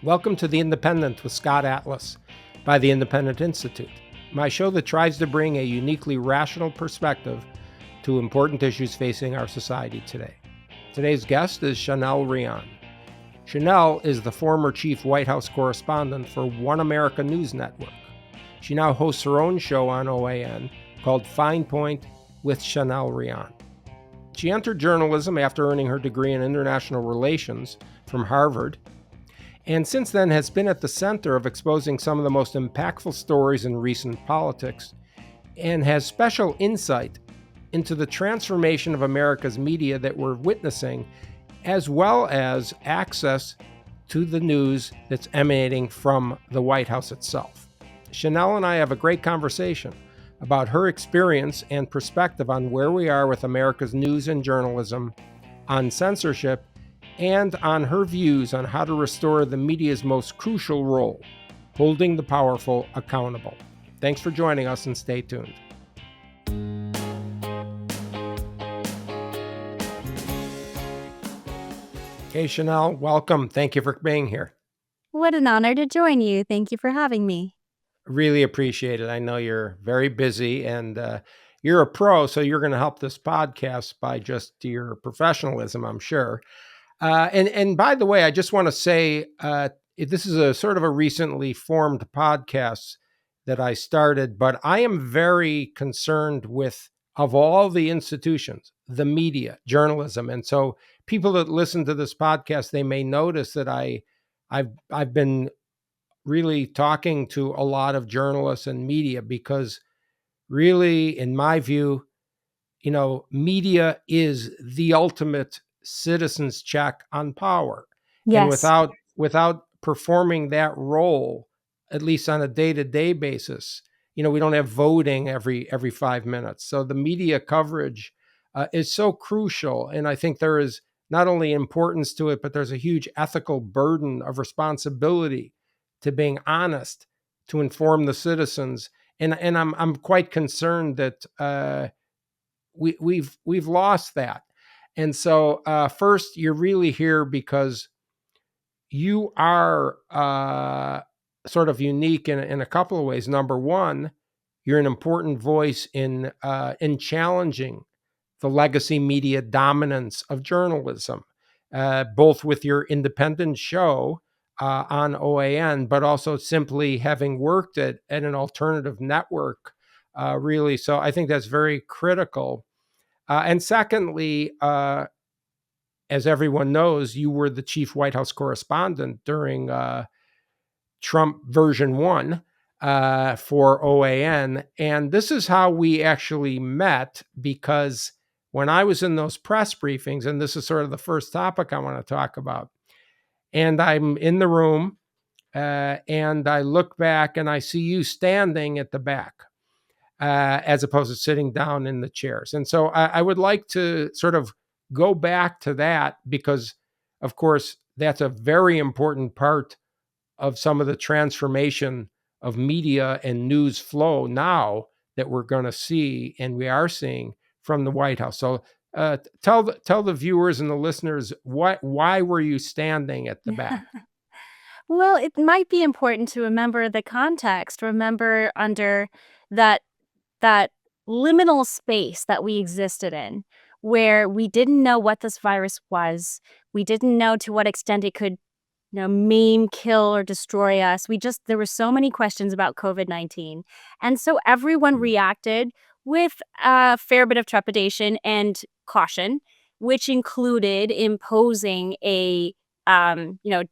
Welcome to The Independent with Scott Atlas by the Independent Institute, my show that tries to bring a uniquely rational perspective to important issues facing our society today. Today's guest is Chanel Rion. Chanel is the former chief White House correspondent for One America News Network. She now hosts her own show on OAN called Fine Point with Chanel Rion. She entered journalism after earning her degree in international relations from Harvard, and since then has been at the center of exposing some of the most impactful stories in recent politics, and has special insight into the transformation of America's media that we're witnessing, as well as access to the news that's emanating from the White House itself. Chanel and I have a great conversation about her experience and perspective on where we are with America's news and journalism, on censorship, and on her views on how to restore the media's most crucial role, holding the powerful accountable. Thanks for joining us and stay tuned. Okay, Chanel, welcome. Thank you for being here. What an honor to join you. Thank you for having me. Really appreciate it. I know you're very busy and you're a pro, so you're going to help this podcast by just your professionalism, I'm sure. And by the way, I just want to say this is a sort of a recently formed podcast that I started, but I am very concerned with, of all the institutions, the media, journalism. And so people that listen to this podcast, they may notice that I've been really talking to a lot of journalists and media because really, in my view, media is the ultimate citizen's check on power. And Yes. without performing that role, at least on a day-to-day basis, we don't have voting every 5 minutes. So the media coverage is so crucial. And I think there is not only importance to it, but there's a huge ethical burden of responsibility to being honest, to inform the citizens. And I'm quite concerned that we've lost that. And so first, you're really here because you are sort of unique in a couple of ways. Number one, you're an important voice in challenging the legacy media dominance of journalism, both with your independent show on OAN, but also simply having worked at an alternative network, really. So I think that's very critical. And secondly, as everyone knows, you were the chief White House correspondent during Trump version 1 for OAN. And this is how we actually met, because when I was in those press briefings, and this is sort of the first topic I want to talk about, and I'm in the room and I look back and I see you standing at the back as opposed to sitting down in the chairs. And so I would like to sort of go back to that because, of course, that's a very important part of some of the transformation of media and news flow now that we're going to see and we are seeing from the White House. So tell the viewers and the listeners why were you standing at the back? Well, it might be important to remember the context. Remember under that that liminal space that we existed in, where we didn't know what this virus was. We didn't know to what extent it could, maim, kill, or destroy us. There were so many questions about COVID-19. And so everyone reacted with a fair bit of trepidation and caution, which included imposing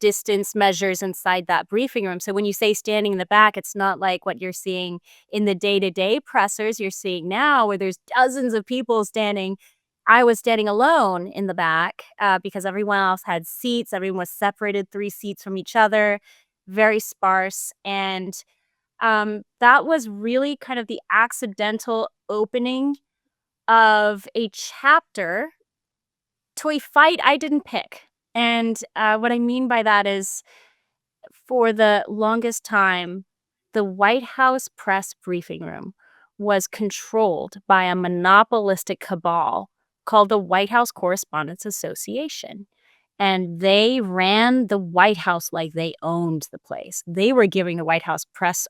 distance measures inside that briefing room. So when you say standing in the back, it's not like what you're seeing in the day-to-day pressers you're seeing now, where there's dozens of people standing. I was standing alone in the back because everyone else had seats. Everyone was separated 3 seats from each other, very sparse. And that was really kind of the accidental opening of a chapter to a fight I didn't pick. And what I mean by that is, for the longest time, the White House press briefing room was controlled by a monopolistic cabal called the White House Correspondents Association. and they ran the White House like they owned the place. They were giving the White House press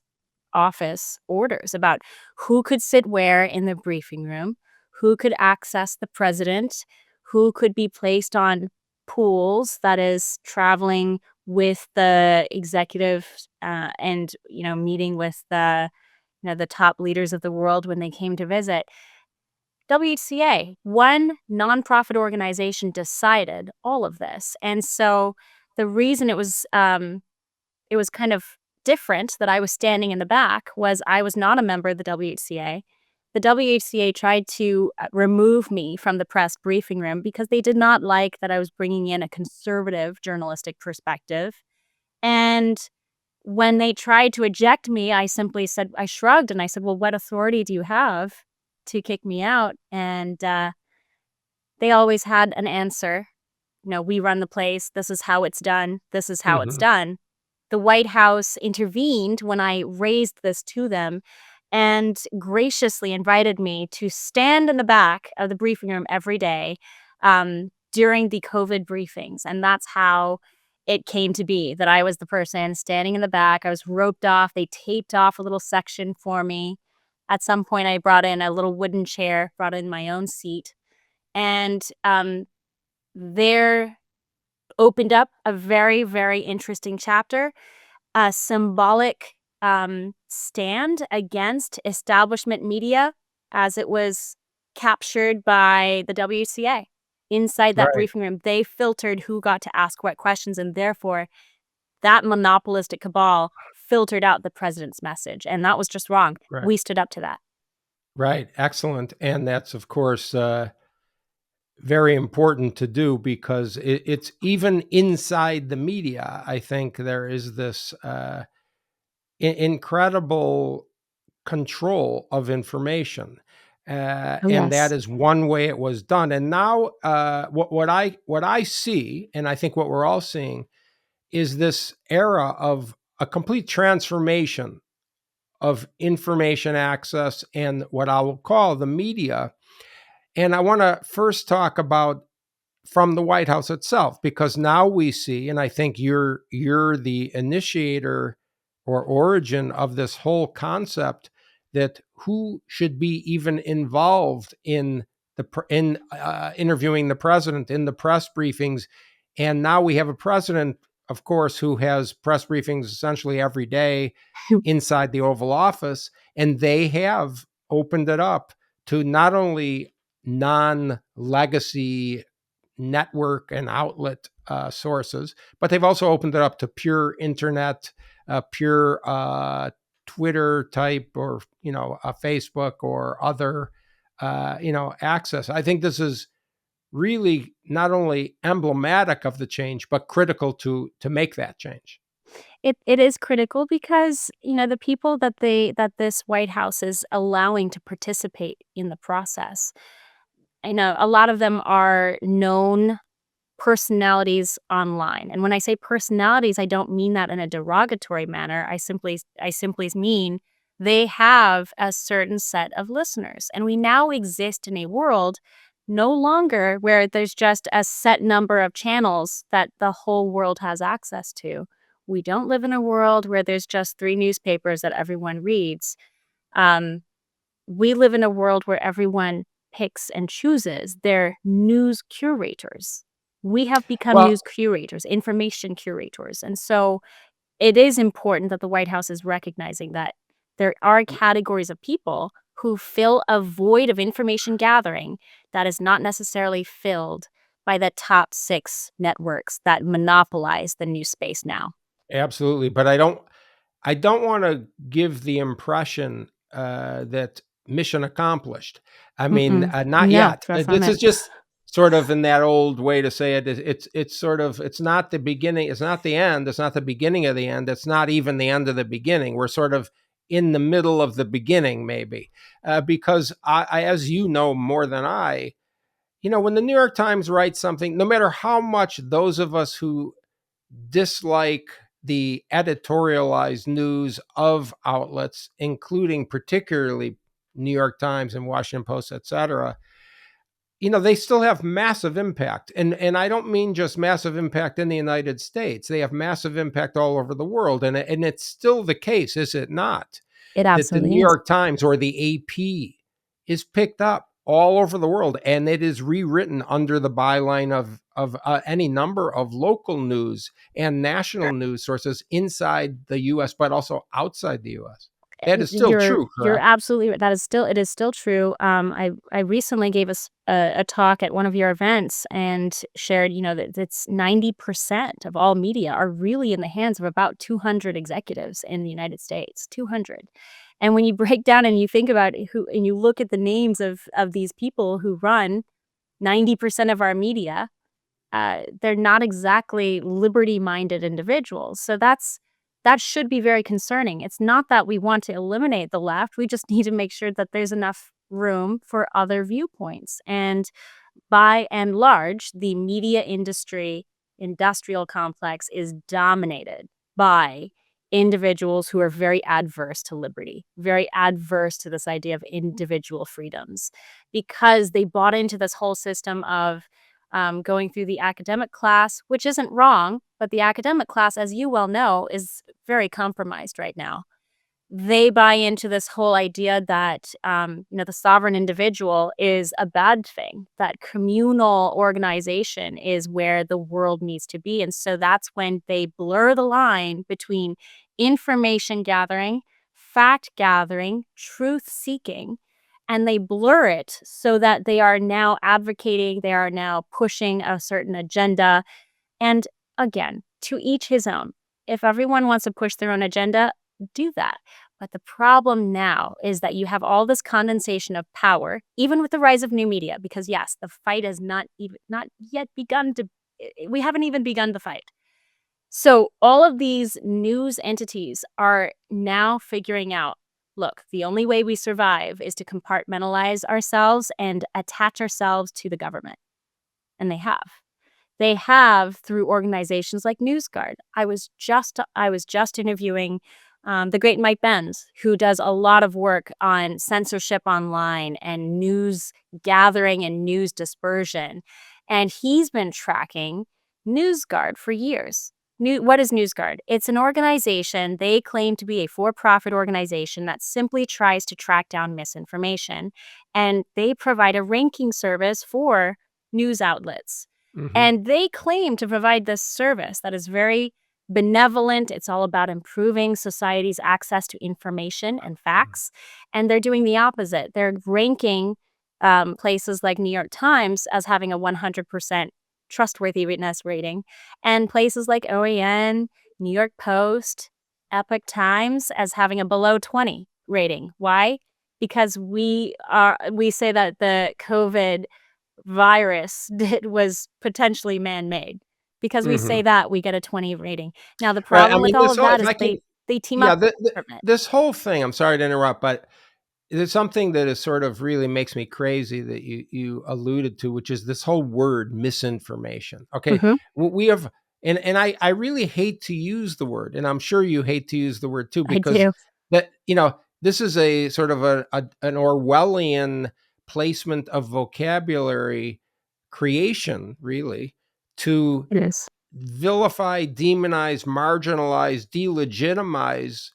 office orders about who could sit where in the briefing room, who could access the president, who could be placed on pools, that is, traveling with the executive, and meeting with the top leaders of the world when they came to visit. WHCA, one nonprofit organization, decided all of this, and so the reason it was kind of different that I was standing in the back was I was not a member of the WHCA. The WHCA tried to remove me from the press briefing room because they did not like that I was bringing in a conservative journalistic perspective. And when they tried to eject me, I simply said, I shrugged and I said, well, what authority do you have to kick me out? And they always had an answer. We run the place. This is how it's done. This is how it's Mhm. done. The White House intervened when I raised this to them and graciously invited me to stand in the back of the briefing room every day during the COVID briefings. And that's how it came to be that I was the person standing in the back. I was roped off. They taped off a little section for me. At some point, I brought in a little wooden chair, brought in my own seat. And there opened up a very, very interesting chapter, a symbolic stand against establishment media as it was captured by the WCA. Inside that Right, briefing room, they filtered who got to ask what questions, and therefore that monopolistic cabal filtered out the president's message. And that was just wrong. right, We stood up to that. right. Excellent. And that's, of course, very important to do because it's even inside the media. I think there is this incredible control of information. Oh, And that yes. is one way it was done. And now, what I see, and I think what we're all seeing, is this era of a complete transformation of information access and what I will call the media. And I want to first talk about from the White House itself, because now we see, and I think you're the initiator or origin of this whole concept, that who should be even involved in interviewing the president in the press briefings. And now we have a president, of course, who has press briefings essentially every day inside the Oval Office, and they have opened it up to not only non-legacy network and outlet sources, but they've also opened it up to pure internet, pure Twitter type, or Facebook or other access. I think this is really not only emblematic of the change, but critical to make that change. It is critical because, the people that this White House is allowing to participate in the process, I know a lot of them are known personalities online. And when I say personalities, I don't mean that in a derogatory manner. I simply mean they have a certain set of listeners. And we now exist in a world no longer where there's just a set number of channels that the whole world has access to. We don't live in a world where there's just three newspapers that everyone reads. Um, we live in a world where everyone picks and chooses their news curators. We have become Well, news curators, information curators. And so it is important that the White House is recognizing that there are categories of people who fill a void of information gathering that is not necessarily filled by the top six networks that monopolize the news space now. absolutely, but I don't want to give the impression that mission accomplished. I mean, Mm-mm. not No, yet. far from This it. is just sort of in that old way to say it. It's sort of, it's not the beginning. It's not the end. It's not the beginning of the end. It's not even the end of the beginning. We're sort of in the middle of the beginning, maybe, because as you know more than I, when the New York Times writes something, no matter how much those of us who dislike the editorialized news of outlets, including particularly New York Times and Washington Post, et cetera, they still have massive impact. And I don't mean just massive impact in the United States. They have massive impact all over the world. And it's still the case, is it not, It that the absolutely New is. York Times or the AP is picked up all over the world, and it is rewritten under the byline of any number of local news and national news sources inside the U.S., but also outside the U.S. That is still true, You're correct? absolutely right. It is still true. I recently gave a talk at one of your events and shared, that it's 90% of all media are really in the hands of about 200 executives in the United States. 200. And when you break down and you think about who and you look at the names of these people who run 90% of our media, they're not exactly liberty-minded individuals. So that should be very concerning. It's not that we want to eliminate the left. We just need to make sure that there's enough room for other viewpoints. And by and large, the media industry industrial complex is dominated by individuals who are very adverse to liberty, very adverse to this idea of individual freedoms, because they bought into this whole system of going through the academic class, which isn't wrong, but the academic class, as you well know, is very compromised right now. They buy into this whole idea that, the sovereign individual is a bad thing, that communal organization is where the world needs to be. And so that's when they blur the line between information gathering, fact gathering, truth seeking, and they blur it so that they are now advocating, they are now pushing a certain agenda. And again, to each his own. If everyone wants to push their own agenda, do that. But the problem now is that you have all this condensation of power, even with the rise of new media, because yes, the fight has not yet begun to. We haven't even begun the fight. So all of these news entities are now figuring out. Look, the only way we survive is to compartmentalize ourselves and attach ourselves to the government, and they have. They have through organizations like NewsGuard. I was just interviewing the great Mike Benz, who does a lot of work on censorship online and news gathering and news dispersion. And he's been tracking NewsGuard for years. What is NewsGuard? It's an organization, they claim to be a for-profit organization that simply tries to track down misinformation. And they provide a ranking service for news outlets. Hmm. And they claim to provide this service that is very benevolent. It's all about improving society's access to information and facts. And they're doing the opposite. They're ranking places like New York Times as having a 100% trustworthiness rating, and places like OAN, New York Post, Epoch Times as having a below 20 rating. Why? Because we say that the COVID virus was potentially man-made. Because we say Hmm. that, we get a 20 rating. Now the Right. I problem with mean, all this of whole, that if is I can, they team yeah, up with the government. this whole thing, I'm sorry to interrupt, but there's something that is sort of really makes me crazy that you alluded to, which is this whole word misinformation. Okay, Mhm. we have, and I really hate to use the word, and I'm sure you hate to use the word too, I because do. that this is a sort of an Orwellian placement of vocabulary creation, really, to It is. vilify, demonize, marginalize, delegitimize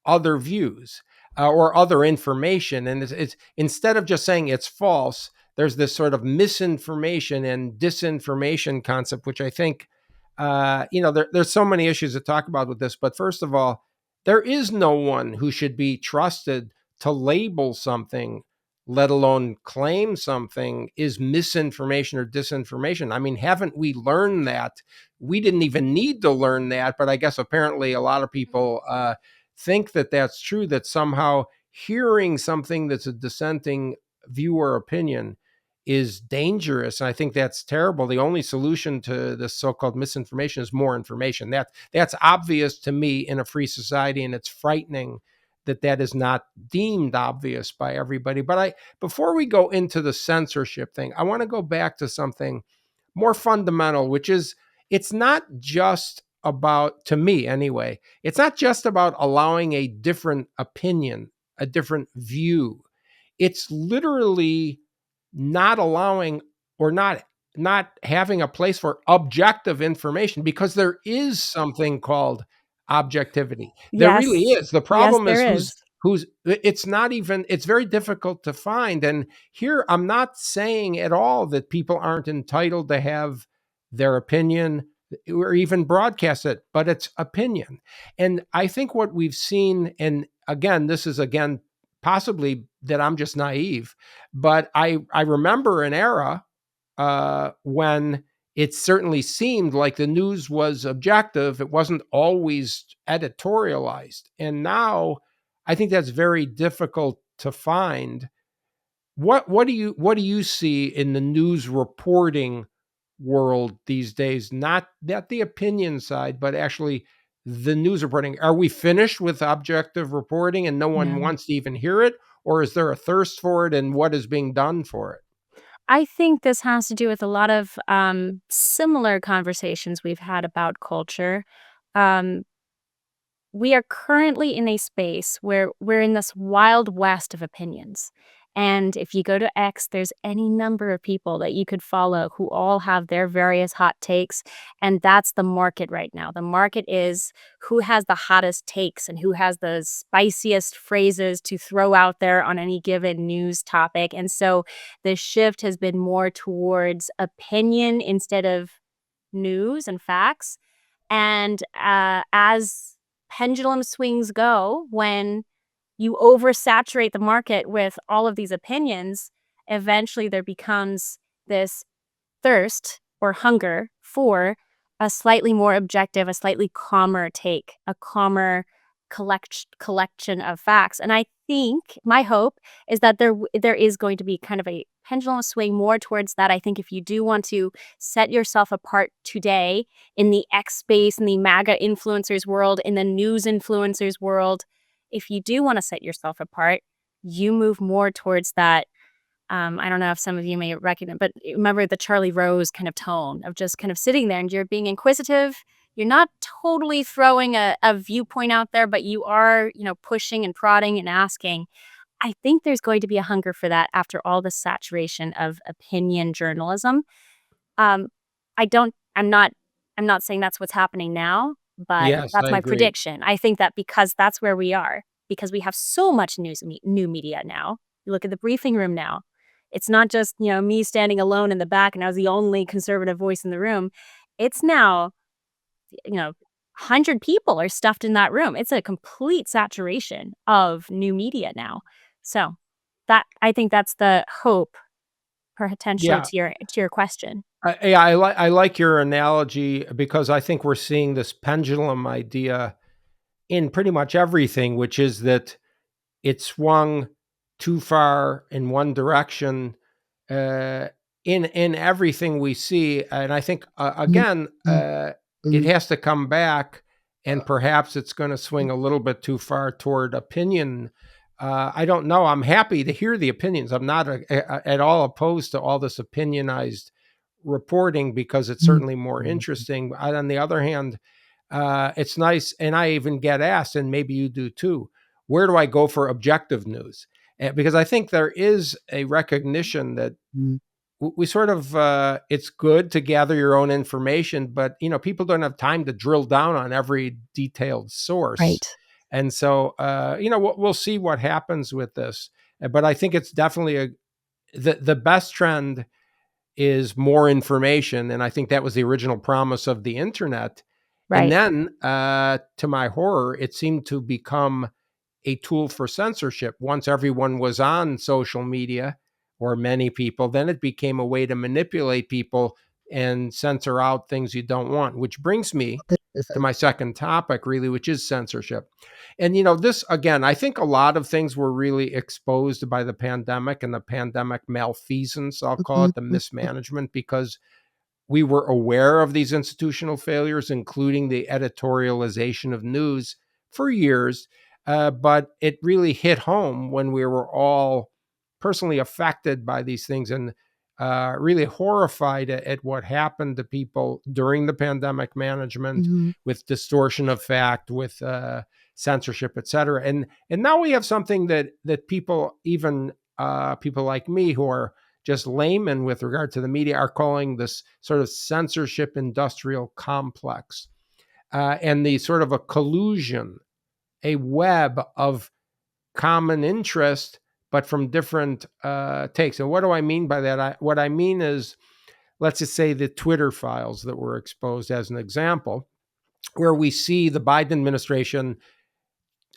other views or other information. And it's instead of just saying it's false, there's this sort of misinformation and disinformation concept, which I think, there's so many issues to talk about with this. But first of all, there is no one who should be trusted to label something, let alone claim something, is misinformation or disinformation. I mean, haven't we learned that? We didn't even need to learn that, but I guess apparently a lot of people think that that's true, that somehow hearing something that's a dissenting view or opinion is dangerous. And I think that's terrible. The only solution to this so-called misinformation is more information. That's obvious to me in a free society, and it's frightening that that is not deemed obvious by everybody. But before we go into the censorship thing, I want to go back to something more fundamental, which is it's not just about, to me anyway, it's not just about allowing a different opinion, a different view. It's literally not allowing or not having a place for objective information, because there is something called objectivity. There really Yes. is. The Yes, problem there is is. who's it's not even, it's very difficult to find. And here I'm not saying at all that people aren't entitled to have their opinion or even broadcast it, but it's opinion. And I think what we've seen, and again, this is again possibly that I'm just naive, but I remember an era when it certainly seemed like the news was objective. It wasn't always editorialized. And now I think that's very difficult to find. What do you see in the news reporting world these days? Not the opinion side, but actually the news reporting. Are we finished with objective reporting and no one No. wants to even hear it? Or is there a thirst for it, and what is being done for it? I think this has to do with a lot of similar conversations we've had about culture. Um, we are currently in a space where we're in this wild west of opinions. And if you go to X, there's any number of people that you could follow who all have their various hot takes. And that's the market right now. The market is who has the hottest takes and who has the spiciest phrases to throw out there on any given news topic. And so the shift has been more towards opinion instead of news and facts. And as pendulum swings go, when you oversaturate the market with all of these opinions, eventually there becomes this thirst or hunger for a slightly more objective, a slightly calmer take, a calmer collection of facts. And I think my hope is that there is going to be kind of a pendulum swing more towards that. I think if you do want to set yourself apart today in the X space, in the MAGA influencers world, in the news influencers world, if you do want to set yourself apart, you move more towards that. I don't know if some of you may recognize, but remember the Charlie Rose kind of tone of just kind of sitting there and you're being inquisitive. You're not totally throwing a viewpoint out there, but you are, pushing and prodding and asking. I think there's going to be a hunger for that after all the saturation of opinion journalism. Um, I'm not saying that's what's happening now, but Yes, that's I my agree. prediction. I think that because that's where we are, because we have so much new media now. You look at the briefing room now. It's not just, me standing alone in the back and I was the only conservative voice in the room. It's now, 100 people are stuffed in that room. It's a complete saturation of new media now. So, that I think that's the hope potentially Yeah, to your question. I like your analogy, because I think we're seeing this pendulum idea in pretty much everything, which is that it swung too far in one direction uh, in everything we see. And I think again, it has to come back, and perhaps it's going to swing a little bit too far toward opinion. I don't know. I'm happy to hear the opinions. I'm not at all opposed to all this opinionized reporting, because it's certainly more interesting. On the other hand, it's nice, and I even get asked, and maybe you do too, where do I go for objective news? Because I think there is a recognition that we sort of it's good to gather your own information, but people don't have time to drill down on every detailed source. Right. And so we'll see what happens with this. But I think it's definitely the best trend is more information. And I think that was the original promise of the internet. And Right. then, to my horror, it seemed to become a tool for censorship. Once everyone was on social media, or many people, then it became a way to manipulate people and censor out things you don't want, which brings me to my second topic, really, which is censorship. And, this again, I think a lot of things were really exposed by the pandemic and the pandemic malfeasance, I'll call it, the mismanagement, because we were aware of these institutional failures, including the editorialization of news for years. But it really hit home when we were all personally affected by these things, and really horrified at what happened to people during the pandemic management, with distortion of fact, with censorship, et cetera. And now we have something that people, even people like me who are just laymen with regard to the media are calling this sort of censorship industrial complex, and the sort of a collusion, a web of common interest, but from different takes. And what do I mean by that? What I mean is, let's just say the Twitter files that were exposed as an example, where we see the Biden administration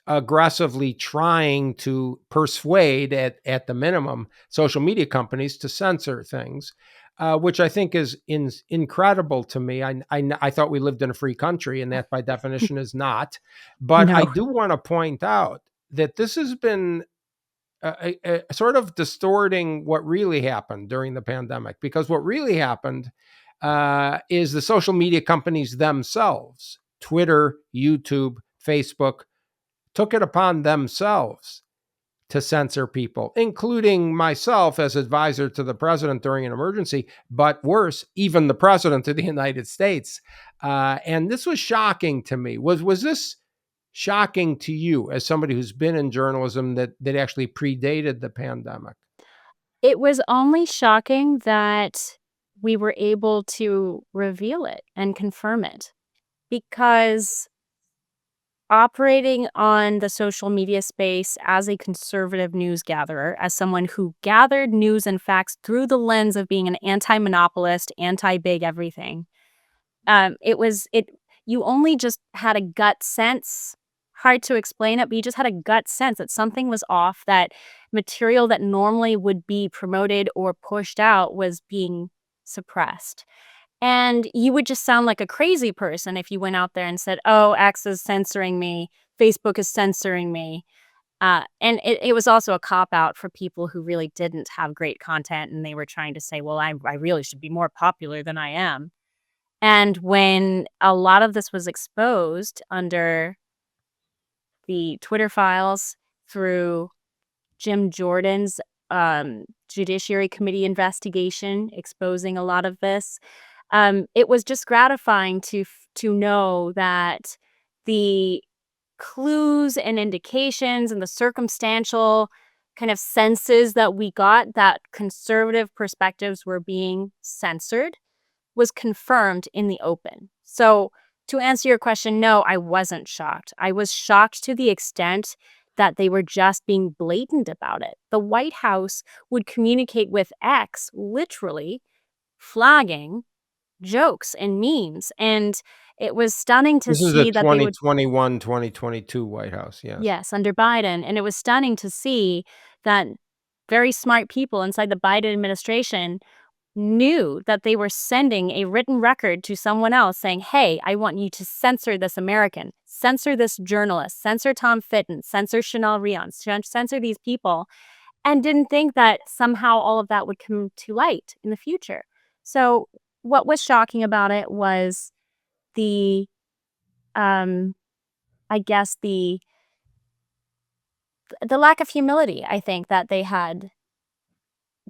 aggressively trying to persuade, at the minimum, social media companies to censor things, which I think is incredible to me. I thought we lived in a free country, and that by definition is not. But I No. do want to point out that this has been a sort of distorting what really happened during the pandemic, because what really happened is the social media companies themselves, Twitter, YouTube, Facebook, took it upon themselves to censor people, including myself as advisor to the president during an emergency, but worse, even the president of the United States. And this was shocking to me. Was this shocking to you as somebody who's been in journalism that actually predated the pandemic? It was only shocking that we were able to reveal it and confirm it, because operating on the social media space as a conservative news gatherer, as someone who gathered news and facts through the lens of being an anti-monopolist, anti-big everything, it you only just had a gut sense, hard to explain it, but you just had a gut sense that something was off, that material that normally would be promoted or pushed out was being suppressed. And you would just sound like a crazy person if you went out there and said, "Oh, X is censoring me, Facebook is censoring me." And it was also a cop out for people who really didn't have great content, and they were trying to say, "Well, I really should be more popular than I am." And when a lot of this was exposed under the Twitter files, through Jim Jordan's Judiciary Committee investigation exposing a lot of this, it was just gratifying to know that the clues and indications and the circumstantial kind of senses that we got, that conservative perspectives were being censored, was confirmed in the open. So, to answer your question, no, I wasn't shocked. I was shocked to the extent that they were just being blatant about it. The White House would communicate with X, literally flagging jokes and memes, and it was stunning to This is the see that they would. 2021, 2022 White House. Yes. Yes, under Biden, and it was stunning to see that very smart people inside the Biden administration knew that they were sending a written record to someone else saying, "Hey, I want you to censor this American, censor this journalist, censor Tom Fitton, censor Chanel Rion, censor these people," and didn't think that somehow all of that would come to light in the future. So what was shocking about it was the, um, I guess the lack of humility, I think, that they had.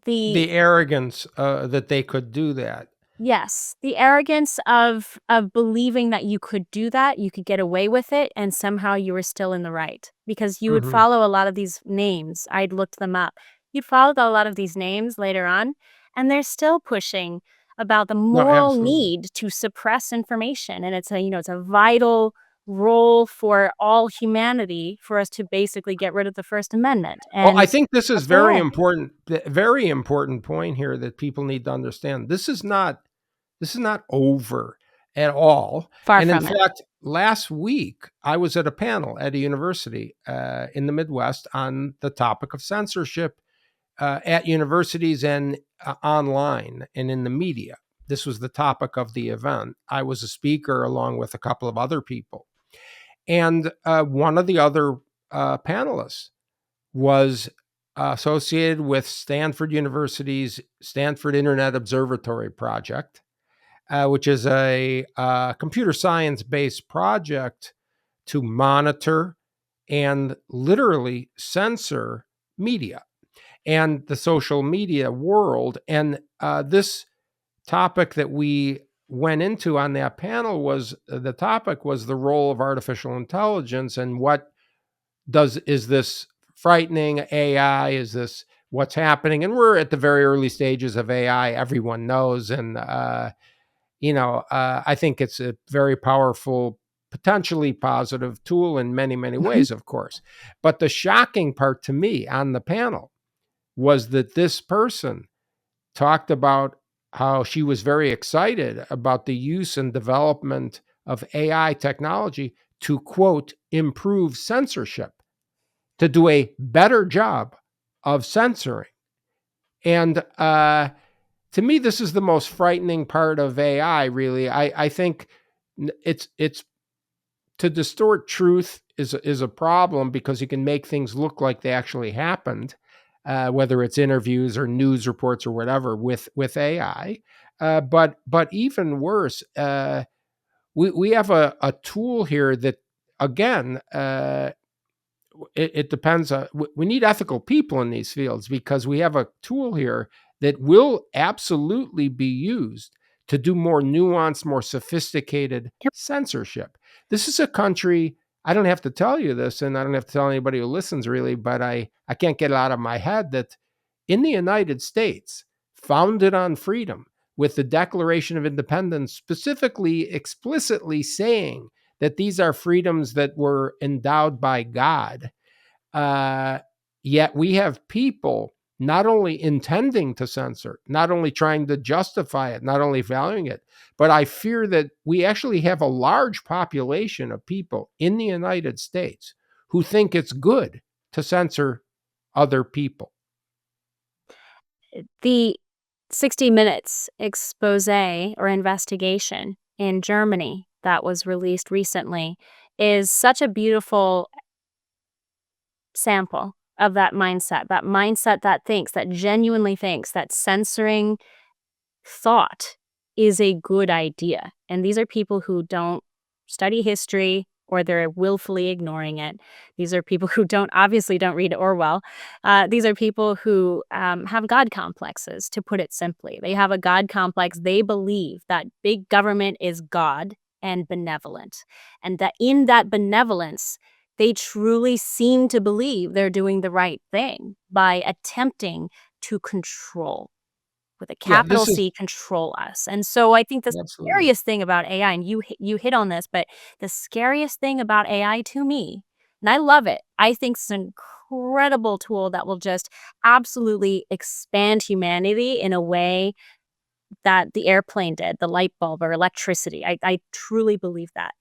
The The arrogance that they could do that. Yes, the arrogance of believing that you could do that, you could get away with it, and somehow you were still in the right. Because you would Hmm. follow a lot of these names, I'd looked them up. You'd follow a lot of these names later on, and they're still pushing about the No, moral absolutely. need to suppress information, and it's a vital role for all humanity for us to basically get rid of the First Amendment, Well, I and think this is that's where we very are. important. Very important point here that people need to understand. This is not over at all. Far And in from it. fact, last week I was at a panel at a university in the Midwest on the topic of censorship at universities and online and in the media. This was the topic of the event. I was a speaker along with a couple of other people. And one of the other panelists was associated with Stanford University's Stanford Internet Observatory Project, which is a computer science based project to monitor and literally censor media and the social media world. And this topic that we went into on that panel was the role of artificial intelligence, and what does is this frightening AI? Is this what's happening. And we're at the very early stages of AI, everyone knows. And, I think it's a very powerful, potentially positive tool in many, many Mhm. ways, of course. But the shocking part to me on the panel was that this person talked about how she was very excited about the use and development of AI technology to, quote, improve censorship, to do a better job of censoring. And to me, this is the most frightening part of AI, really. I think it's to distort truth is a problem because you can make things look like they actually happened, whether it's interviews or news reports or whatever with AI. But even worse, we have a tool here that again it depends. We need ethical people in these fields because we have a tool here that will absolutely be used to do more nuanced, more sophisticated Yep. censorship. This is a country, I don't have to tell you this, and I don't have to tell anybody who listens really, but I can't get it out of my head that in the United States, founded on freedom, with the Declaration of Independence specifically, explicitly saying that these are freedoms that were endowed by God. Uh, Yet we have people not only intending to censor, not only trying to justify it, not only valuing it, but I fear that we actually have a large population of people in the United States who think it's good to censor other people. The 60 Minutes expose or investigation in Germany that was released recently is such a beautiful sample of that mindset that thinks, that genuinely thinks that censoring thought is a good idea. And these are people who don't study history or they're willfully ignoring it. These are people who obviously don't read Orwell. These are people who have God complexes, to put it simply. They have a God complex. They believe that big government is God and benevolent. And that in that benevolence, they truly seem to believe they're doing the right thing by attempting to control, with a Yeah, capital this is C, control us. And so I think the absolutely. scariest thing about AI, and you hit on this, but the scariest thing about AI to me, and I love it, I think it's an incredible tool that will just absolutely expand humanity in a way that the airplane did, the light bulb or electricity. I truly believe that.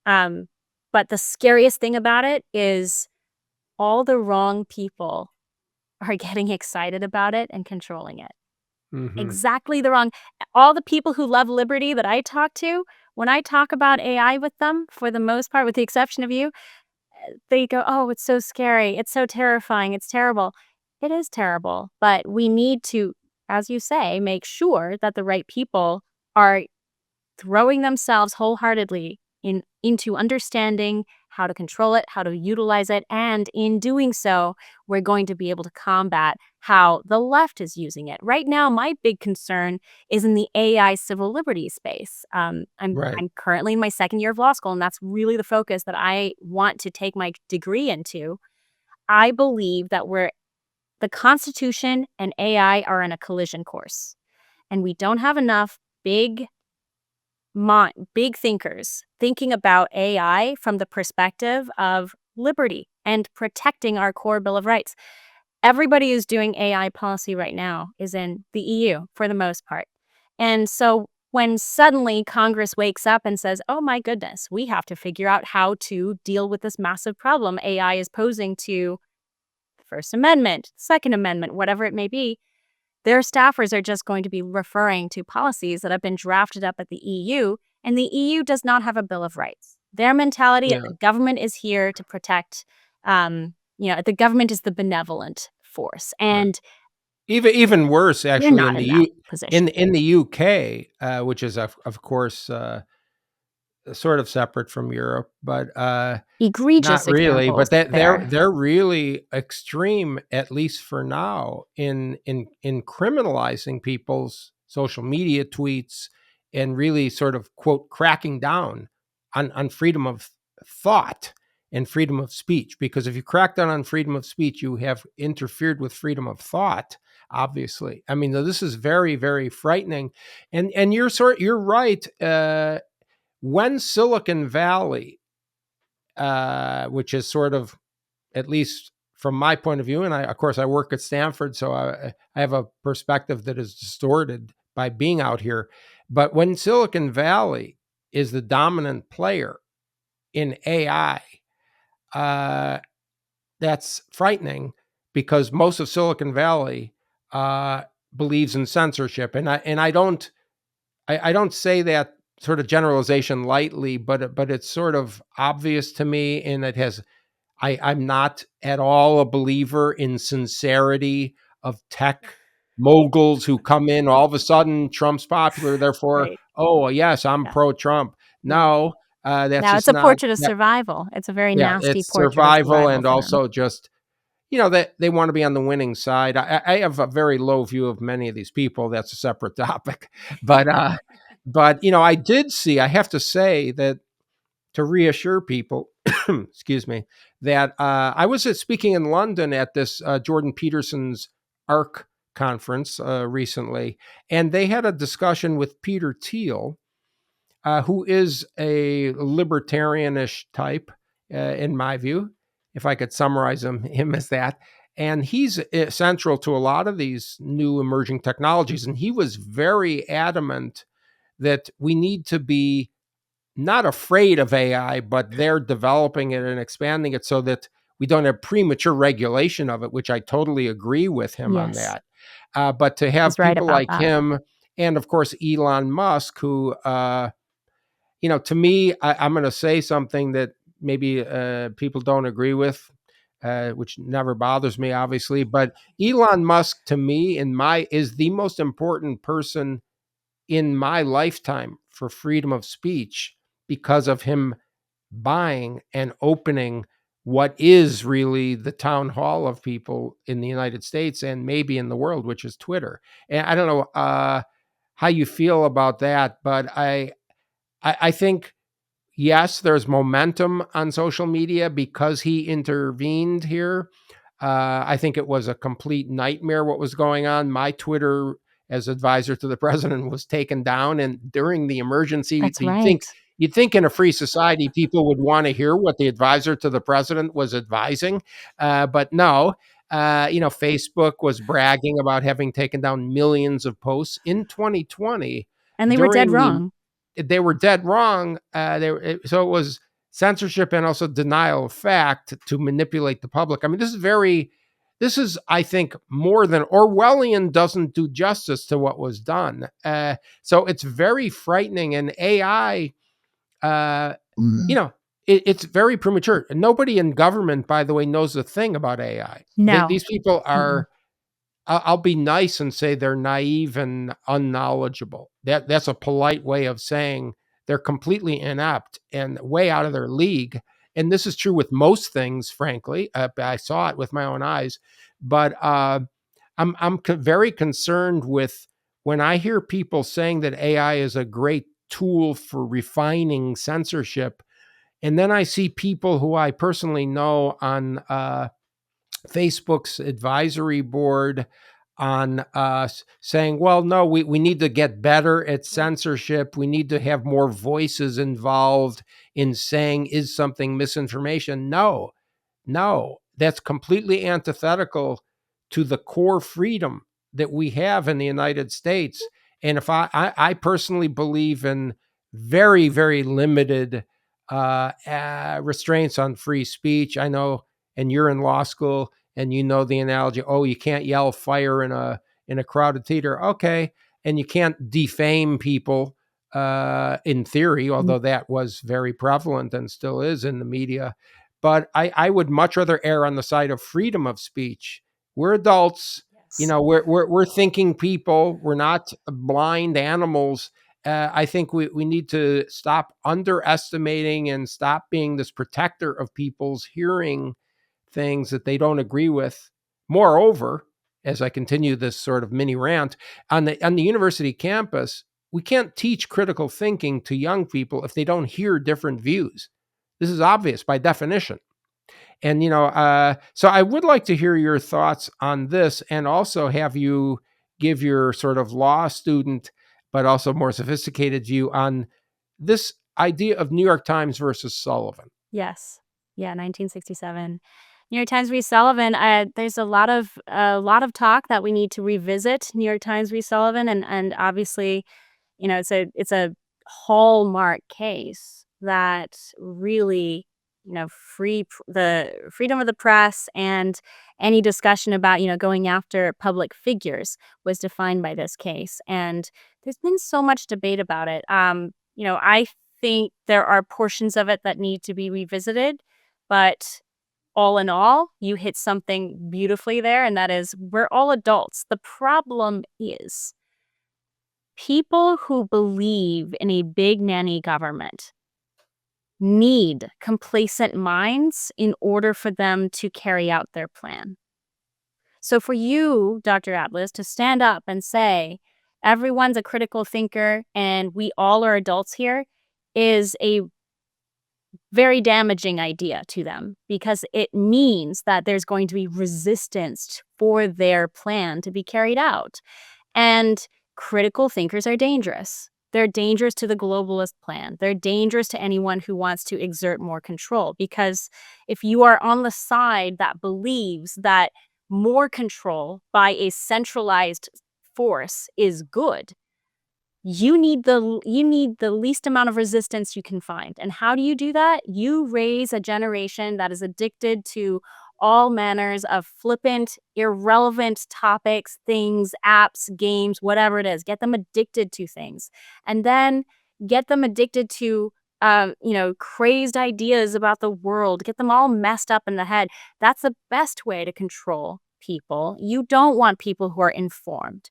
Um, but the scariest thing about it is all the wrong people are getting excited about it and controlling it. Hmm. Exactly the wrong all the people who love liberty that I talk to, when I talk about AI with them, for the most part, with the exception of you, they go, "Oh, it's so scary. It's so terrifying. It's terrible." It is terrible, but we need to, as you say, make sure that the right people are throwing themselves wholeheartedly into understanding how to control it, how to utilize it, and in doing so, we're going to be able to combat how the left is using it. Right now, my big concern is in the AI civil liberties space. Right. I'm currently in my second year of law school, and that's really the focus that I want to take my degree into. I believe that the Constitution and AI are in a collision course, and we don't have enough big thinkers thinking about AI from the perspective of liberty and protecting our core Bill of Rights. Everybody who's doing AI policy right now is in the EU for the most part. And so when suddenly Congress wakes up and says, oh my goodness, we have to figure out how to deal with this massive problem AI is posing to the First Amendment, Second Amendment, whatever it may be, their staffers are just going to be referring to policies that have been drafted up at the EU, and the EU does not have a Bill of Rights. Their mentality is Yeah. the government is here to protect, the government is the benevolent force, Right. and Even worse, we're actually, not in that position. in the UK, which is of course sort of separate from Europe, but not Egregious really. But examples that there. they're really extreme, at least for now, in criminalizing people's social media tweets and really sort of quote cracking down on freedom of thought. and freedom of speech. Because if you crack down on freedom of speech, you have interfered with freedom of thought. Obviously, I mean, this is very, very frightening. And you're right. When Silicon Valley, which is sort of, at least from my point of view, and of course I work at Stanford, so I have a perspective that is distorted by being out here. But when Silicon Valley is the dominant player in AI, uh, that's frightening, because most of Silicon Valley uh, believes in censorship, and I don't say that sort of generalization lightly, but it's sort of obvious to me, and it has. I'm not at all a believer in sincerity of tech moguls who come in all of a sudden. Trump's popular, therefore, Right. oh yes, I'm Yeah. pro-Trump. No. No, that's Now it's just a not. portrait of Yeah, survival. It's a very yeah, nasty it's portrait of survival, survival and for them. also just, that they want to be on the winning side. I have a very low view of many of these people. That's a separate topic, but I did see. I have to say that, to reassure people, excuse me, that I was speaking in London at this Jordan Peterson's ARC conference recently, and they had a discussion with Peter Thiel, who is a libertarianish type, in my view, if I could summarize him as that. And he's central to a lot of these new emerging technologies. And he was very adamant that we need to be not afraid of AI, but they're developing it and expanding it so that we don't have premature regulation of it, which I totally agree with him on Yes. that. But to have He's right people about like that. him, and of course Elon Musk, who, to me, I'm going to say something that maybe people don't agree with, which never bothers me, obviously. But Elon Musk, to me, is the most important person in my lifetime for freedom of speech, because of him buying and opening what is really the town hall of people in the United States and maybe in the world, which is Twitter. And I don't know how you feel about that, but I think, yes, there's momentum on social media because he intervened here. I think it was a complete nightmare what was going on. My Twitter, as advisor to the president, was taken down, and during the emergency, That's right. you'd think in a free society people would want to hear what the advisor to the president was advising, but no. Facebook was bragging about having taken down millions of posts in 2020 And they were dead during the wrong. they were dead wrong. So it was censorship and also denial of fact to manipulate the public. I mean, this is, I think, more than Orwellian doesn't do justice to what was done. So it's very frightening. And AI, uh, you know, it's very premature. Nobody in government, by the way, knows a thing about AI. No. These people Mm-mm. are, I'll be nice and say they're naive and unknowledgeable. That's a polite way of saying they're completely inept and way out of their league. And this is true with most things, frankly. I saw it with my own eyes. But very concerned with when I hear people saying that AI is a great tool for refining censorship, and then I see people who I personally know on Facebook's advisory board on saying, well, no, we need to get better at censorship. We need to have more voices involved in saying, is something misinformation? No, no, that's completely antithetical to the core freedom that we have in the United States. And if I personally believe in very, very limited restraints on free speech. I know, and you're in law school, and you know the analogy. Oh, you can't yell fire in a crowded theater. Okay, and you can't defame people in theory, although that was very prevalent and still is in the media. But I would much rather err on the side of freedom of speech. We're adults, Yes. we're thinking people. We're not blind animals. I think we need to stop underestimating and stop being this protector of people's hearing things that they don't agree with. Moreover, as I continue this sort of mini rant, on the university campus, we can't teach critical thinking to young people if they don't hear different views. This is obvious by definition. And so I would like to hear your thoughts on this, and also have you give your sort of law student, but also more sophisticated view on this idea of New York Times versus Sullivan. Yes. Yeah, 1967. New York Times v. Sullivan. There's a lot of talk that we need to revisit New York Times v. Sullivan, and obviously, it's a hallmark case that really, the freedom of the press and any discussion about going after public figures was defined by this case. And there's been so much debate about it. I think there are portions of it that need to be revisited, but all in all, you hit something beautifully there, and that is we're all adults. The problem is people who believe in a big nanny government need complacent minds in order for them to carry out their plan. So for you, Dr. Atlas, to stand up and say, everyone's a critical thinker and we all are adults here is a very damaging idea to them, because it means that there's going to be resistance for their plan to be carried out. And critical thinkers are dangerous. They're dangerous to the globalist plan. They're dangerous to anyone who wants to exert more control, because if you are on the side that believes that more control by a centralized force is good, you need the least amount of resistance you can find. And how do you do that? You raise a generation that is addicted to all manners of flippant, irrelevant topics, things, apps, games, whatever it is. Get them addicted to things. And then get them addicted to crazed ideas about the world. Get them all messed up in the head. That's the best way to control people. You don't want people who are informed.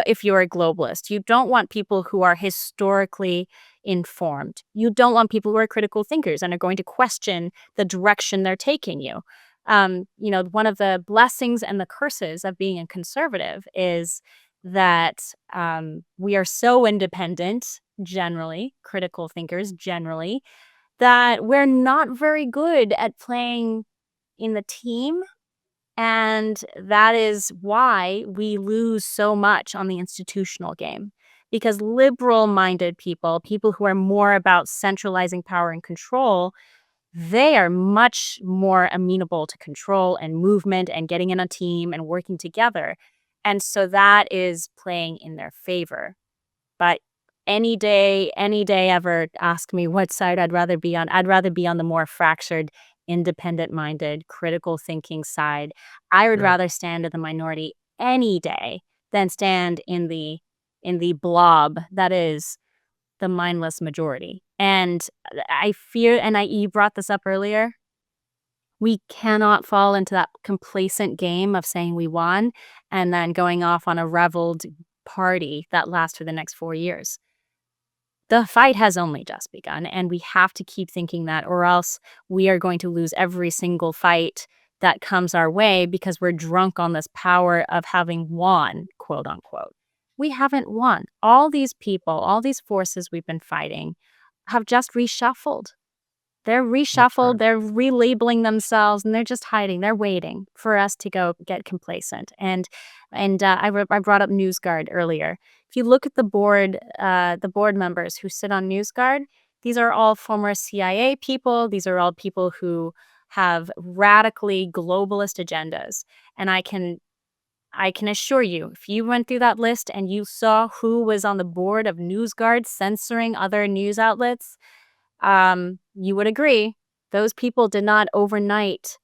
If you're a globalist, you don't want people who are historically informed. You don't want people who are critical thinkers and are going to question the direction they're taking you. One of the blessings and the curses of being a conservative is that we are so independent, generally, critical thinkers generally, that we're not very good at playing in the team, and that is why we lose so much on the institutional game. Because liberal minded people who are more about centralizing power and control, they are much more amenable to control and movement and getting in a team and working together. And so that is playing in their favor. But any day ever, ask me what side I'd rather be on. I'd rather be on the more fractured, independent-minded, critical thinking side. I would Sure. rather stand in the minority any day than stand in the blob that is the mindless majority. And I fear, and you brought this up earlier, we cannot fall into that complacent game of saying we won and then going off on a reveled party that lasts for the next 4 years. The fight has only just begun, and we have to keep thinking that, or else we are going to lose every single fight that comes our way because we're drunk on this power of having won, quote unquote. We haven't won. All these people, all these forces we've been fighting have just reshuffled. They're That's right. reshuffled, they're relabeling themselves, and they're just hiding. They're waiting for us to go get complacent. I brought up NewsGuard earlier. If you look at the board members who sit on NewsGuard, these are all former CIA people. These are all people who have radically globalist agendas. And I can assure you, if you went through that list and you saw who was on the board of NewsGuard censoring other news outlets, you would agree those people did not overnight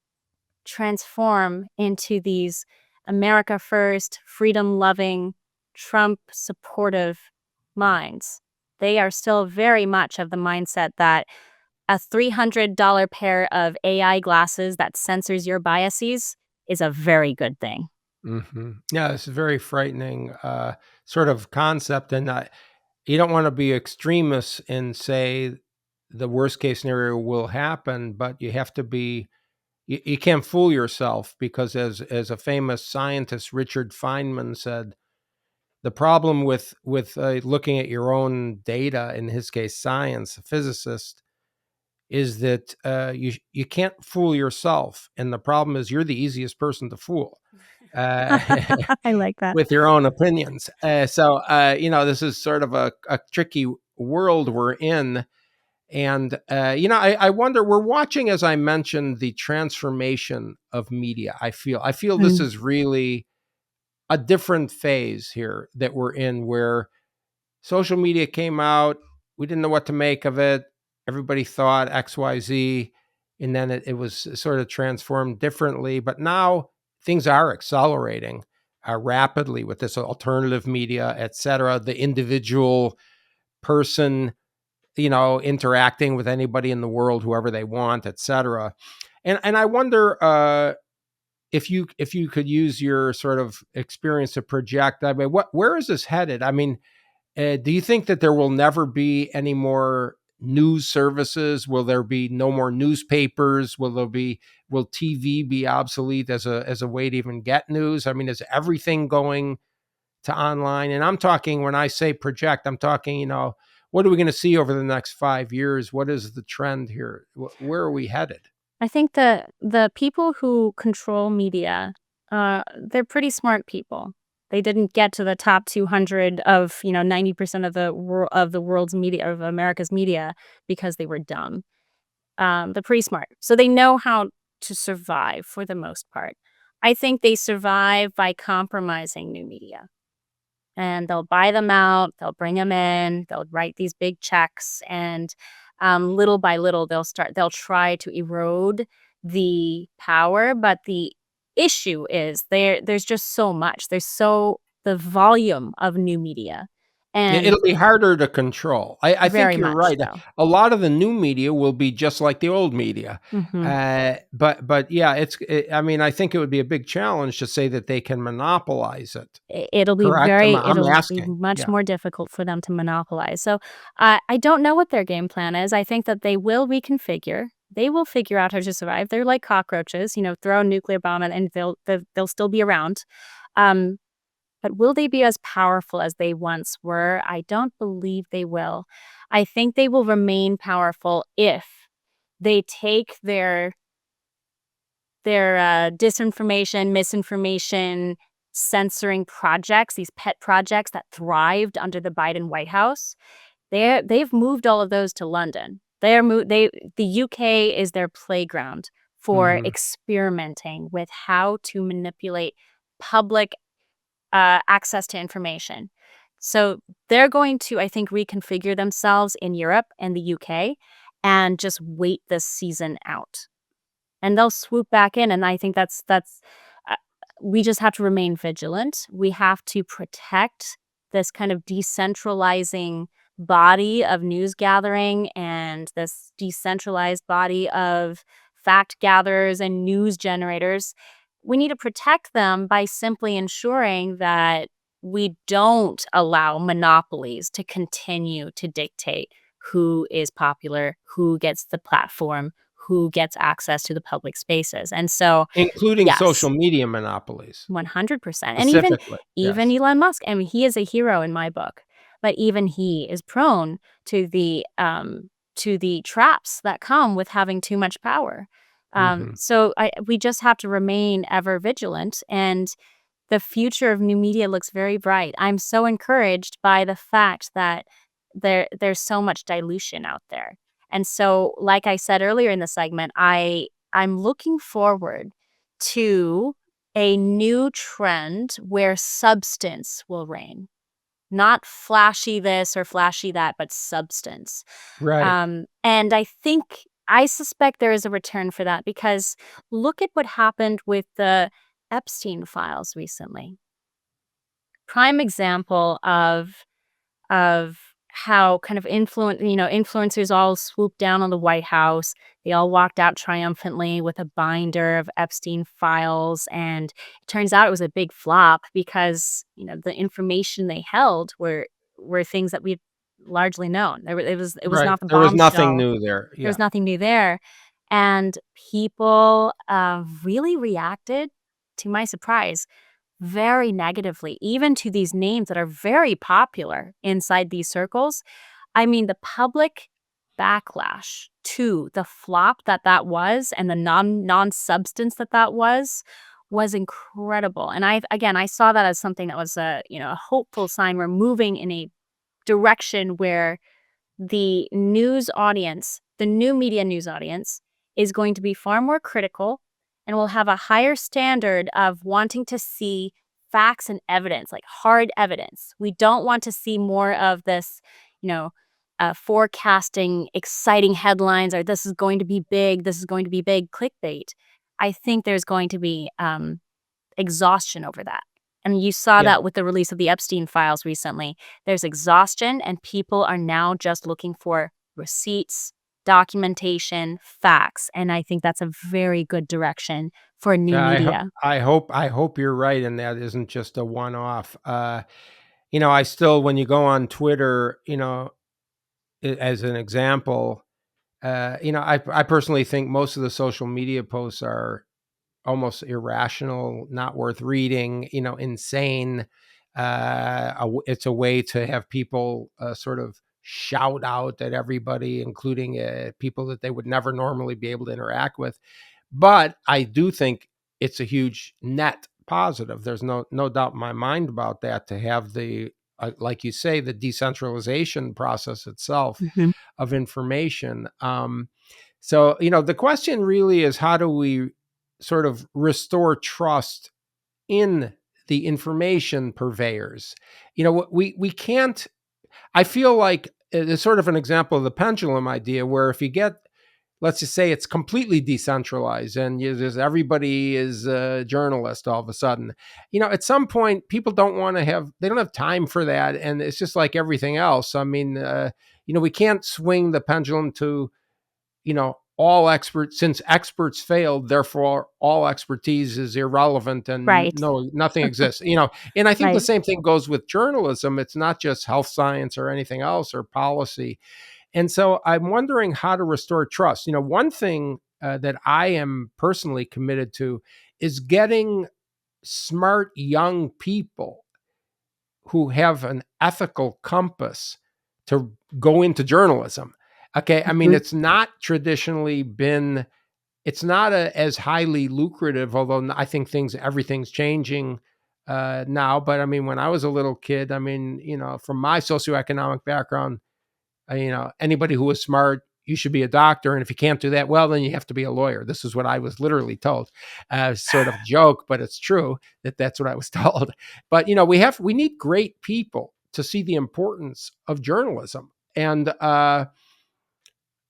transform into these America first, freedom loving, Trump supportive minds. They are still very much of the mindset that a $300 pair of AI glasses that censors your biases is a very good thing. Yeah, it's a very frightening sort of concept, and you don't want to be extremists and say the worst case scenario will happen, but you have to be. You can't fool yourself, because as a famous scientist, Richard Feynman, said, the problem with looking at your own data, in his case science, a physicist, is that you can't fool yourself, and the problem is you're the easiest person to fool uh, I like that. with your own opinions. This is sort of a tricky world we're in. And I wonder. We're watching, as I mentioned, the transformation of media. I feel this Mm. is really a different phase here that we're in, where social media came out. We didn't know what to make of it. Everybody thought XYZ, and then it was sort of transformed differently. But now things are accelerating rapidly with this alternative media, et cetera. The individual person, interacting with anybody in the world, whoever they want, et cetera. And I wonder if you could use your sort of experience to project. I mean, where is this headed? I mean, do you think that there will never be any more news services? Will there be no more newspapers? Will TV be obsolete as a way to even get news? I mean, is everything going to online? And I'm talking, when I say project, I'm talking, what are we going to see over the next 5 years? What is the trend here? Where are we headed? I think the people who control media, they're pretty smart people. They didn't get to the top 200 of 90% of the world's media, of America's media, because they were dumb. They're pretty smart, so they know how to survive for the most part. I think they survive by compromising new media, and they'll buy them out, they'll bring them in, they'll write these big checks, and little by little, they'll try to erode the power. But the issue is there's just so much. The volume of new media, and It'll be harder to control. I think very you're much right. so. A lot of the new media will be just like the old media. Mhm. But yeah, I mean, I think it would be a big challenge to say that they can monopolize it. Correct? I'm It'll be asking. much Yeah. more difficult for them to monopolize. So, I don't know what their game plan is. I think that they will reconfigure. They will figure out how to survive. They're like cockroaches, throw a nuclear bomb and they'll still be around. Um, but will they be as powerful as they once were? I don't believe they will. I think they will remain powerful if they take their disinformation, misinformation, censoring projects, these pet projects that thrived under the Biden White House. They've moved all of those to London. The UK is their playground for Hmm. experimenting with how to manipulate public access to information. So they're going to, I think, reconfigure themselves in Europe and the UK and just wait this season out, and they'll swoop back in. And I think that's uh, we just have to remain vigilant. We have to protect this kind of decentralizing body of news gathering and this decentralized body of fact gatherers and news generators. We need to protect them by simply ensuring that we don't allow monopolies to continue to dictate who is popular, who gets the platform, who gets access to the public spaces. And so, Including social yes, media monopolies, 100%. And even specifically. even Yes. Elon Musk, I mean, he is a hero in my book, but even he is prone to the traps that come with having too much power. Hmm. So we just have to remain ever vigilant, and the future of new media looks very bright. I'm so encouraged by the fact that there's so much dilution out there. And so, like I said earlier in the segment, I'm looking forward to a new trend where substance will reign. Not flashy this or flashy that, but substance. Right. And I suspect there is a return for that, because look at what happened with the Epstein files recently. Prime example of how kind of influencers all swooped down on the White House. They all walked out triumphantly with a binder of Epstein files, and it turns out it was a big flop because the information they held were things that we've largely known. It was Right. not the There was nothing bombshell. new there. There was Yeah. nothing new there, and people really reacted, to my surprise, very negatively, even to these names that are very popular inside these circles. I mean, the public backlash to the flop that was and the non-substance that was incredible. And I saw that as something that was a hopeful sign. We're moving in a direction where the news audience, the new media news audience, is going to be far more critical and will have a higher standard of wanting to see facts and evidence, like hard evidence. We don't want to see more of this, you know, forecasting exciting headlines or this is going to be big, this is going to be big clickbait. I think there's going to be exhaustion over that. And you saw Yeah. that with the release of the Epstein files recently. There's exhaustion, and people are now just looking for receipts, documentation, facts. And I think that's a very good direction for new Yeah, media. I hope you're right, and that isn't just a one-off. I still, when you go on Twitter, as an example, I personally think most of the social media posts are almost irrational, not worth reading, insane. It's a way to have people sort of shout out at everybody, including people that they would never normally be able to interact with. But I do think it's a huge net positive. There's no doubt in my mind about that, to have the like you say, the decentralization process itself Mhm. of information. So, the question really is, how do we sort of restore trust in the information purveyors? We can't. I feel like it's sort of an example of the pendulum idea, where if you get, let's just say, it's completely decentralized and everybody is a journalist all of a sudden, at some point people they don't have time for that, and it's just like everything else. I mean, we can't swing the pendulum to, all experts, since experts failed, therefore all expertise is irrelevant and Right. no, nothing exists. And I think the Right. same thing goes with journalism. It's not just health science or anything else, or policy. And so I'm wondering how to restore trust. One thing that I am personally committed to is getting smart young people who have an ethical compass to go into journalism. Okay. I mean, Mhm. it's not traditionally been, it's not as highly lucrative, although I think everything's changing now. But I mean, when I was a little kid, I mean, from my socioeconomic background, anybody who was smart, you should be a doctor. And if you can't do that, well, then you have to be a lawyer. This is what I was literally told. Sort of joke, but it's true that that's what I was told. But, we need great people to see the importance of journalism. And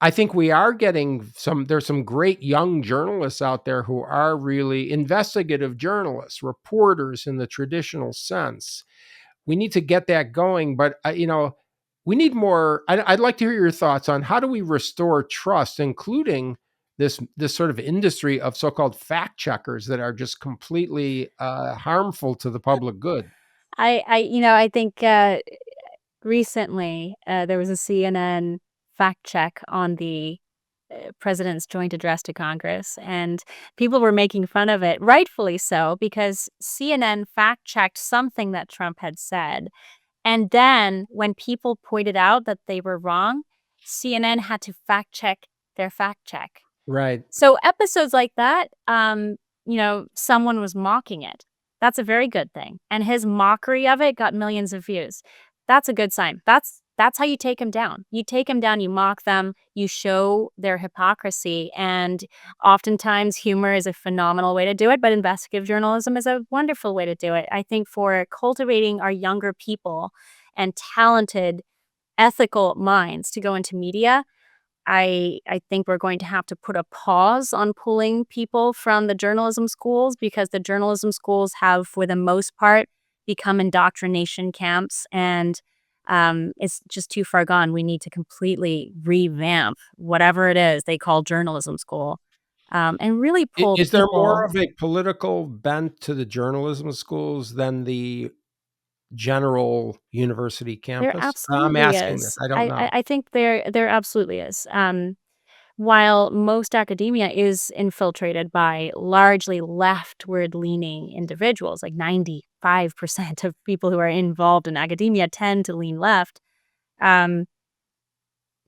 I think we are getting there's some great young journalists out there who are really investigative journalists, reporters in the traditional sense. We need to get that going, but we need more. I'd like to hear your thoughts on how do we restore trust, including this sort of industry of so-called fact checkers that are just completely harmful to the public good. I think recently there was a CNN fact check on the president's joint address to Congress, and people were making fun of it, rightfully so, because CNN fact checked something that Trump had said. And then when people pointed out that they were wrong, CNN had to fact check their fact check. Right. So episodes like that, someone was mocking it. That's a very good thing. And his mockery of it got millions of views. That's a good sign. That's how you take them down. You take them down, you mock them, you show their hypocrisy. And oftentimes humor is a phenomenal way to do it, but investigative journalism is a wonderful way to do it. I think for cultivating our younger people and talented, ethical minds to go into media, I think we're going to have to put a pause on pulling people from the journalism schools, because the journalism schools have, for the most part, become indoctrination camps, and it's just too far gone. We need to completely revamp whatever it is they call journalism school, and really pull Is there more people. of a political bent to the journalism schools than the general university There campus? I'm absolutely asking this. is. I don't I know. I think there absolutely is. While most academia is infiltrated by largely leftward leaning individuals, like 95% of people who are involved in academia tend to lean left, um,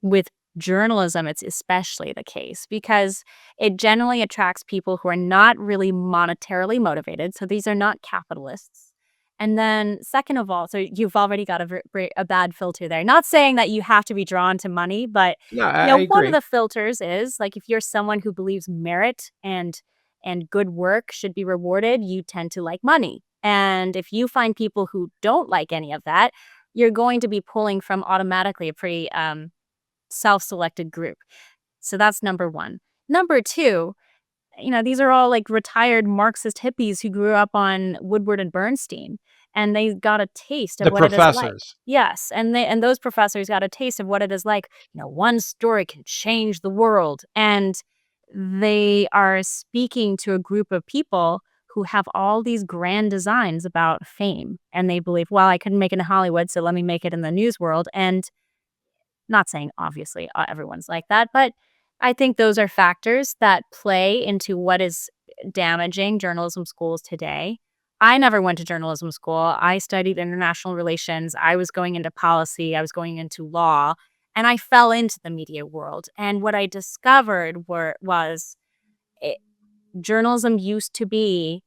with journalism, it's especially the case because it generally attracts people who are not really monetarily motivated. So these are not capitalists. And then, second of all, so you've already got a bad filter there. Not saying that you have to be drawn to money, but No, I one of agree. the filters is like if you're someone who believes merit and good work should be rewarded, you tend to like money. And if you find people who don't like any of that, you're going to be pulling from automatically a pretty self-selected group. So that's number one. Number two, these are all like retired Marxist hippies who grew up on Woodward and Bernstein, and they got a taste of The what it is like. professors. Yes, and those professors got a taste of what it is like. One story can change the world, and they are speaking to a group of people who have all these grand designs about fame, and they believe, well, I couldn't make it in Hollywood, so let me make it in the news world. And not saying obviously everyone's like that, but I think those are factors that play into what is damaging journalism schools today. I never went to journalism school. I studied international relations. I was going into policy. I was going into law, and I fell into the media world. And what I discovered was it, journalism used to be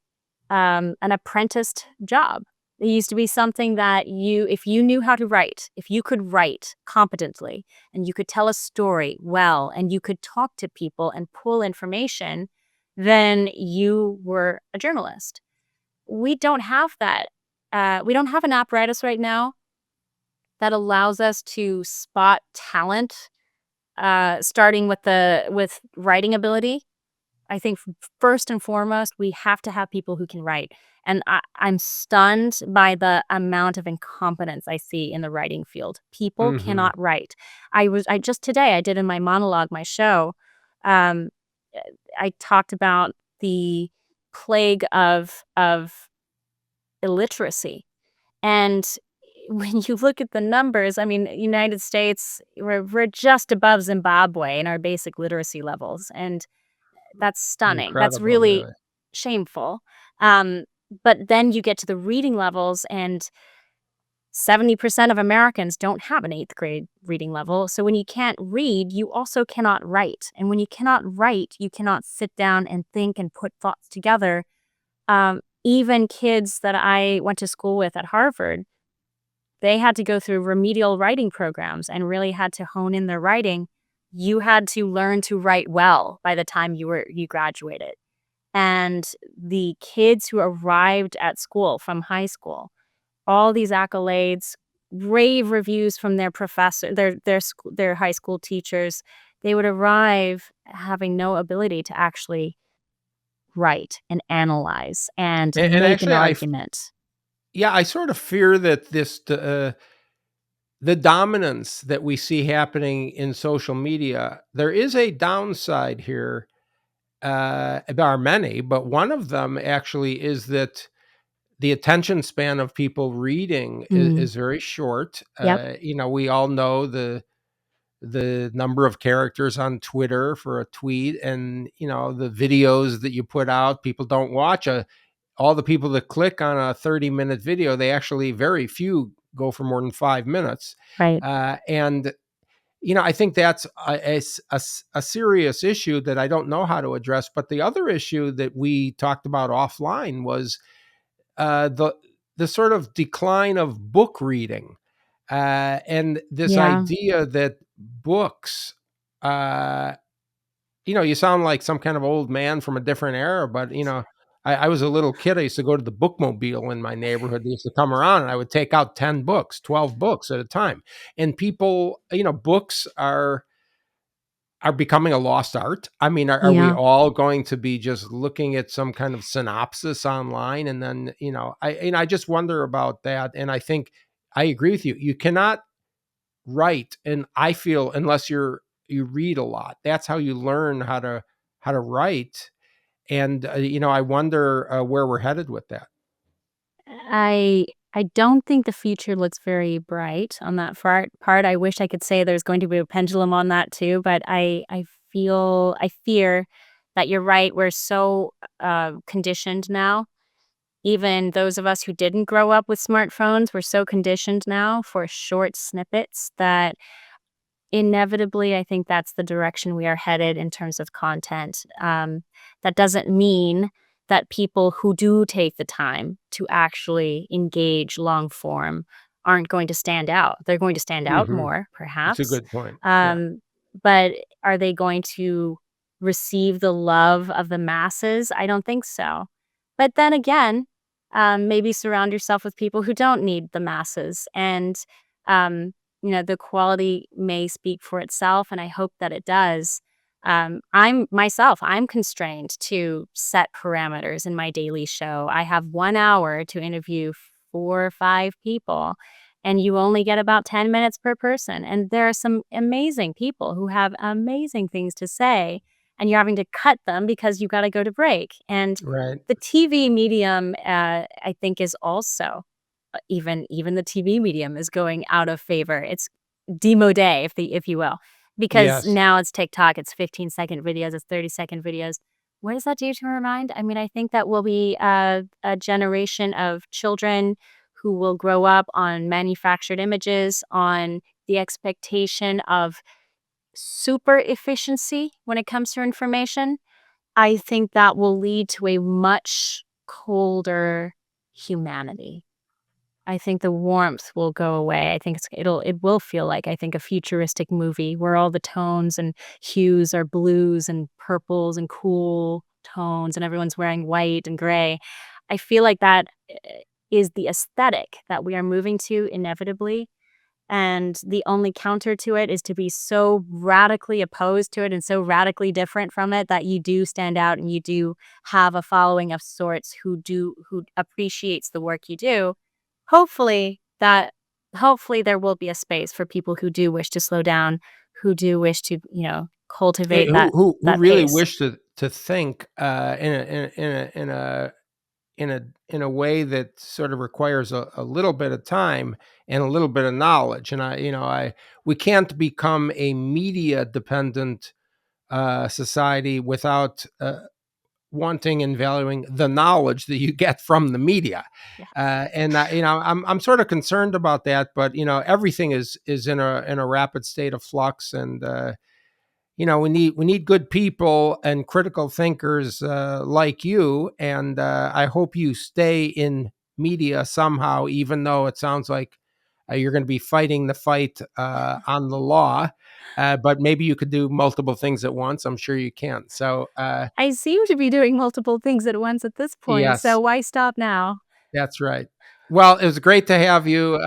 an apprenticed job. It used to be something that if you knew how to write, if you could write competently and you could tell a story well and you could talk to people and pull information, then you were a journalist. We don't have that. We don't have an apparatus right now that allows us to spot talent, starting with writing ability. I think first and foremost, we have to have people who can write. And I'm stunned by the amount of incompetence I see in the writing field. People Mhm. cannot write. I just today, I did in my monologue, my show, um, I talked about the plague of illiteracy. And when you look at the numbers, I mean, United States, we're just above Zimbabwe in our basic literacy levels. And that's stunning. That's Incredible, really really. shameful. Um, but then you get to the reading levels, and 70% of Americans don't have an eighth grade reading level. So when you can't read, you also cannot write. And when you cannot write, you cannot sit down and think and put thoughts together. Even kids that I went to school with at Harvard, they had to go through remedial writing programs and really had to hone in their writing. You had to learn to write well by the time you graduated. And the kids who arrived at school from high school, all these accolades, rave reviews from their professor, their high school teachers, they would arrive having no ability to actually write and analyze and And make an actually, argument. yeah, I sort of fear that the dominance that we see happening in social media, there is a downside here. There are many, but one of them actually is that the attention span of people reading Mm, is very short. yep, We all know the number of characters on Twitter for a tweet, and the videos that you put out. People don't watch all the people that click on a 30-minute video. They actually, very few go for more than 5 minutes, right. and I think that's a serious issue that I don't know how to address. But the other issue that we talked about offline was the sort of decline of book reading, and this Yeah. idea that books, uh, you sound like some kind of old man from a different era, but I was a little kid. I used to go to the bookmobile in my neighborhood. They used to come around, and I would take out 10 books, 12 books at a time. And people, books are becoming a lost art. I mean, are we Yeah. all going to be just looking at some kind of synopsis online? And then, I just wonder about that. And I think I agree with you. You cannot write, and I feel, unless you read a lot. That's how you learn how to write. And I wonder where we're headed with that. I don't think the future looks very bright on that part. I wish I could say there's going to be a pendulum on that too, but I fear that you're right. We're so conditioned now. Even those of us who didn't grow up with smartphones, we're so conditioned now for short snippets that inevitably, I think that's the direction we are headed in terms of content. That doesn't mean that people who do take the time to actually engage long form aren't going to stand out. They're going to stand out Hmm. more, It's a perhaps. good point. Yeah. Um, but are they going to receive the love of the masses? I don't think so. But then again, maybe surround yourself with people who don't need the masses. And, um, the quality may speak for itself, and I hope that it does. I'm constrained to set parameters in my daily show. I have 1 hour to interview 4 or 5 people, and you only get about 10 minutes per person. And there are some amazing people who have amazing things to say, and you're having to cut them because you got to go to break. And Right. the TV medium, I think, is also even the TV medium is going out of favor. It's demode, if you will, because Yes. now it's TikTok, it's 15-second videos, it's 30-second videos. What does that do to our mind? I mean, I think that will be a generation of children who will grow up on manufactured images, on the expectation of super efficiency when it comes to information. I think that will lead to a much colder humanity. I think the warmth will go away. I think it will feel like, I think, a futuristic movie where all the tones and hues are blues and purples and cool tones, and everyone's wearing white and gray. I feel like that is the aesthetic that we are moving to inevitably. And the only counter to it is to be so radically opposed to it and so radically different from it that you do stand out and you do have a following of sorts who appreciates the work you do. Hopefully that hopefully there will be a space for people who do wish to slow down, who do wish to, cultivate Who that really pace. wish to think in a way that sort of requires a little bit of time and a little bit of knowledge. And we can't become a media dependent society without wanting and valuing the knowledge that you get from the media. Yes. I'm sort of concerned about that, but everything is in a rapid state of flux, and we need good people and critical thinkers like you, and I hope you stay in media somehow, even though it sounds like you're going to be fighting the fight on the law. But maybe you could do multiple things at once. I'm sure you can. So I seem to be doing multiple things at once at this point, so yes, why stop now? that's right. Well, it was great to have you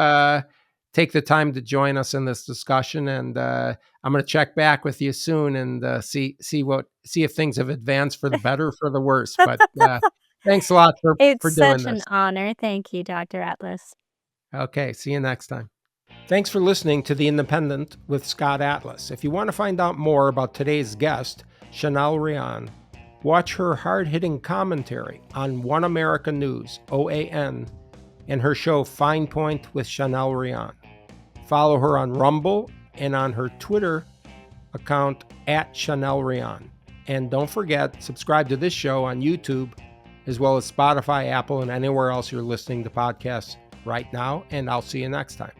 take the time to join us in this discussion, and I'm going to check back with you soon and see if things have advanced for the better or for the worse. But thanks a lot It's for doing such an this. honor. Thank you, Dr. Atlas. Okay, see you next time. Thanks for listening to The Independent with Scott Atlas. If you want to find out more about today's guest, Chanel Rion, watch her hard-hitting commentary on One America News, OAN, and her show Fine Point with Chanel Rion. Follow her on Rumble and on her Twitter account at Chanel Rion. And don't forget, subscribe to this show on YouTube, as well as Spotify, Apple, and anywhere else you're listening to podcasts right now. And I'll see you next time.